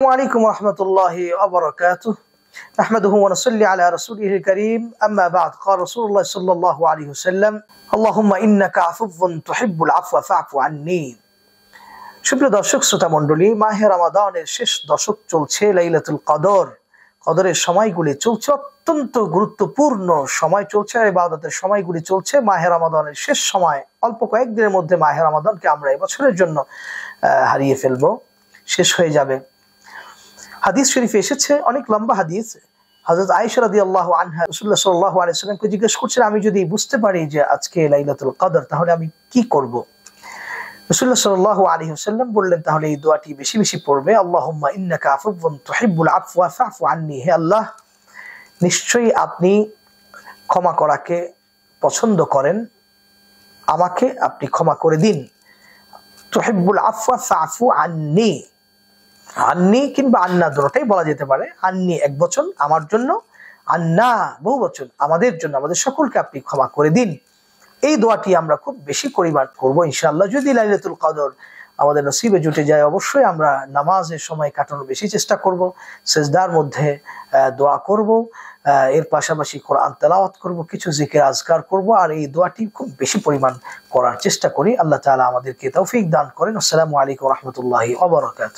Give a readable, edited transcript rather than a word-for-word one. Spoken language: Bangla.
عليكم ورحمة الله وبركاته. نحمده ونصلي على رسوله الكريم. أما بعد، قال رسول الله صلى الله عليه وسلم: اللهم إنك عفو تحب العفو فاعف عني। সুপ্রিয় দর্শক শ্রোতা মণ্ডলী, মাহে রমাদানের শেষ দশক চলছে, লাইলাতুল কদর, কদরের সময়গুলি চলছে, অত্যন্ত গুরুত্বপূর্ণ সময় চলছে, ইবাদতের সময়গুলি চলছে। মাহে রমাদানের শেষ সময়, অল্প কয়েকদিনের মধ্যে মাহে রমাদানকে আমরা এবছরের জন্য হারিয়ে ফেলবো, শেষ হয়ে যাবে। হাদিস শরীফে এসেছে, অনেক লম্বা হাদিস। হযরত আয়েশা রাদিয়াল্লাহু আনহা রাসূলুল্লাহ সাল্লাল্লাহু আলাইহি ওয়াসাল্লামকে জিজ্ঞেস করছেন, আমি যদি বুঝতে পারি যে আজকে লাইলাতুল কদর, তাহলে আমি কি করব? রাসূলুল্লাহ সাল্লাল্লাহু আলাইহি ওয়াসাল্লাম বললেন, তাহলে এই দোয়াটি বেশি বেশি পড়বে, আল্লাহুম্মা ইন্নাকা আফুউন তুহিব্বুল আফওয়া ফাফু আন্নী। হে আল্লাহ, নিশ্চয়ই আপনি ক্ষমা করাকে পছন্দ করেন, আমাকে আপনি ক্ষমা করে দিন। তুহিব্বুল আফওয়া ফাফু আন্নী, আন্নি কিংবা আন্না দুটোটাই বলা যেতে পারে। আন্নি এক বচন, আমার জন্য; আন্না বহু বচন, আমাদের জন্য, আমাদের সকলকে আপনি ক্ষমা করে দিন। এই দোয়াটি আমরা খুব বেশি পরিমাণ করবো ইনশাআল্লাহ। যদি লাইলাতুল কদর আমাদের নসিবে জুটে যায়, অবশ্যই আমরা নামাজের সময় কাটানোর বেশি চেষ্টা করব, সেজদার মধ্যে দোয়া করব, এর পাশাপাশি কোরআন তেলাওয়াত করব, কিছু জিকির আজকার করব, আর এই দোয়াটি খুব বেশি পরিমাণ করার চেষ্টা করি। আল্লাহ তাআলা আমাদেরকে তৌফিক দান করেন। আসসালামু আলাইকুম ওয়া রাহমাতুল্লাহি ওয়া বারাকাতুহু।